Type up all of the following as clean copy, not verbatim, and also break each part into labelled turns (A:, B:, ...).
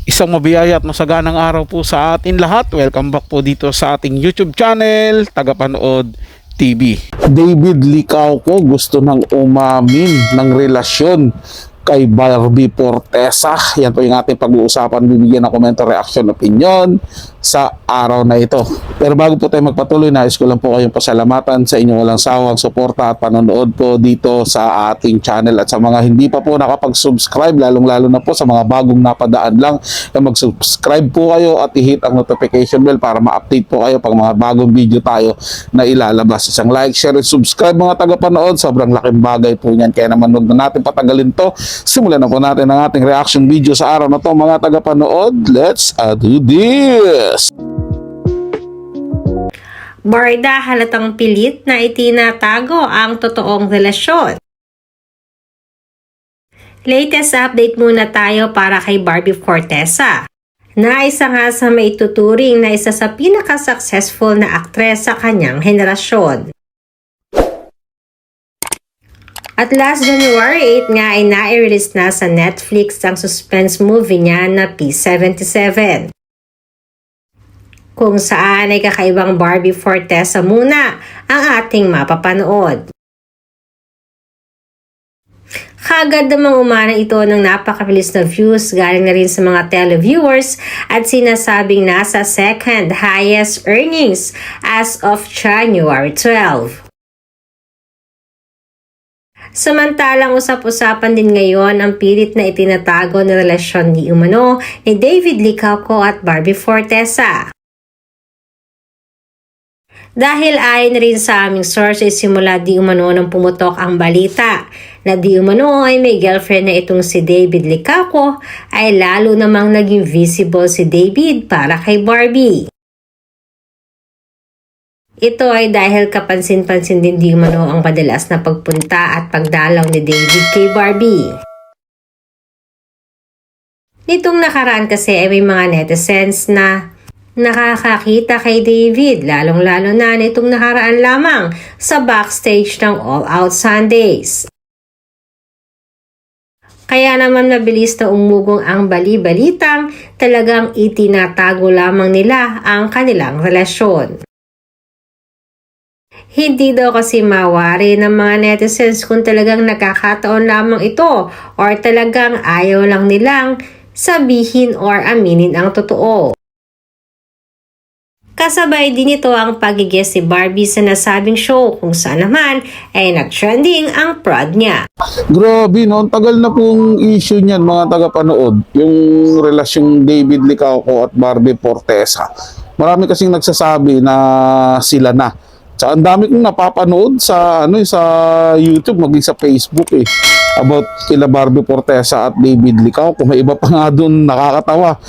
A: Isang mabiyaya at masaganang araw po sa atin lahat. Welcome back po dito sa ating YouTube channel, Tagapanood TV. David Licauco gusto nang umamin ng relasyon kay Barbie Fortesa. Yan po yung ating pag-uusapan. Bibigyan ng komento, reaction, opinion sa araw na ito. Pero bago po tayo magpatuloy, nais ko lang po kayong pasalamatan sa inyong walang sawang suporta at panonood po dito sa ating channel. At sa mga hindi pa po nakapag-subscribe, lalong-lalo na po sa mga bagong napadaan lang, na mag-subscribe po kayo at i-hit ang notification bell para ma-update po kayo pag mga bagong video tayo na ilalabas. Isang like, share, and subscribe mga tagapanood. Sobrang laking bagay po niyan. Kaya naman huwag na natin patagalin to. Simulan na po natin ang ating reaction video sa araw na to mga tagapanood. Let's do this!
B: Borda halatang pilit na itinatago ang totoong relasyon. Latest update muna tayo para kay Barbie Fortesa, na isa nga sa maituturing na isa sa pinaka-successful na aktres sa kanyang henerasyon. At last January 8 nga ay nai-release na sa Netflix ang suspense movie niya na P-77. Kung saan ay kakaibang Barbie Fortesa muna ang ating mapapanood. Kagad namang umana ito ng napakabilis na views galing na rin sa mga televiewers at sinasabing nasa second highest earnings as of January 12. Samantalang usap-usapan din ngayon ang pilit na itinatago na relasyon ni umano ni David Licauco at Barbie Fortesa. Dahil ayon rin sa aming sources, simula di umano nang pumutok ang balita na di umano ay may girlfriend na itong si David Licauco, ay lalo namang naging visible si David para kay Barbie. Ito ay dahil kapansin-pansin din di umano ang madalas na pagpunta at pagdalaw ni David kay Barbie. Nitong nakaraan kasi ay may mga netizens na nakakakita kay David, lalong-lalo na nitong nakaraan lamang sa backstage ng All Out Sundays. Kaya naman mabilis na umugong ang bali-balitang talagang itinatago lamang nila ang kanilang relasyon. Hindi daw kasi mawari ng mga netizens kung talagang nakakataon lamang ito or talagang ayaw lang nilang sabihin or aminin ang totoo. Kasabay din ito ang pag-guest si Barbie sa nasabing show kung saan naman ay nag-trending ang prod niya.
A: Grabe no, ang tagal na pong issue niyan mga tagapanood, yung relasyong David Licauco at Barbie Fortesa. Marami kasing nagsasabi na sila na. So, ang dami kong napapanood sa sa YouTube, maging sa Facebook about kila Barbie Fortesa at David Licauco. May iba pa nga doon nakakatawa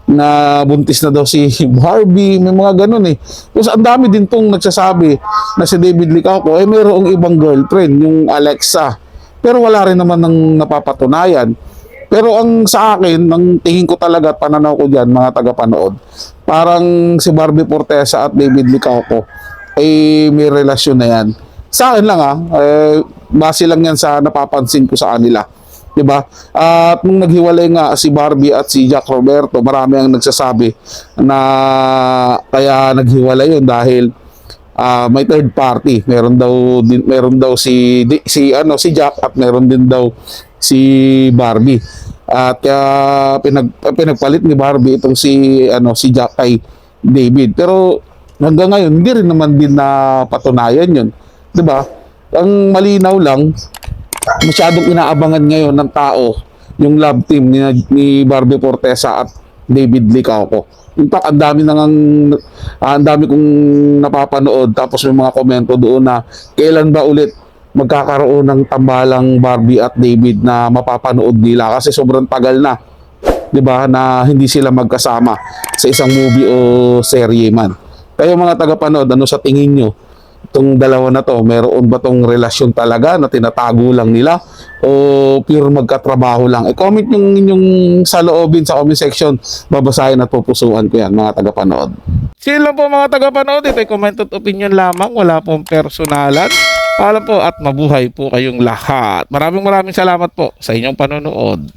A: na buntis na daw si Barbie, may mga ganun Tapos ang dami din tong nagsasabi na si David Licauco mayroong ibang girlfriend, yung Alexa. Pero wala rin naman ng napapatunayan. Pero ang sa akin, ang tingin ko talaga at pananaw ko diyan mga tagapanood, parang si Barbie Fortesa at David Licauco may relasyon na yan. Sa akin lang base lang yan sa napapansin ko sa kanila. Diba? At nung naghiwalay nga si Barbie at si Jack Roberto, marami ang nagsasabi na kaya naghiwalay yun dahil may third party. Meron daw si Jack at meron din daw si Barbie. At kaya pinagpalit ni Barbie itong si Jack kay David. Pero hanggang ngayon, hindi rin naman din na patunayan yun. Diba? Ang malinaw lang, masyadong inaabangan ngayon ng tao yung love team ni Barbie Fortesa at David Licauco. In fact, ang dami kong napapanood, tapos may mga komento doon na kailan ba ulit magkakaroon ng tambalang Barbie at David na mapapanood nila kasi sobrang tagal na, 'di ba, na hindi sila magkasama sa isang movie o serye man. Kayo mga tagapanood, ano sa tingin nyo? Itong dalawa na to, meron ba tong relasyon talaga na tinatago lang nila? O pure magkatrabaho lang? I-comment yung inyong saloobin sa comment section. Babasahin at pupusuan ko yan mga tagapanood. Sino lang po mga tagapanood, ito'y comment at opinion lamang. Wala pong personalan. Paalam po at mabuhay po kayong lahat. Maraming salamat po sa inyong panonood.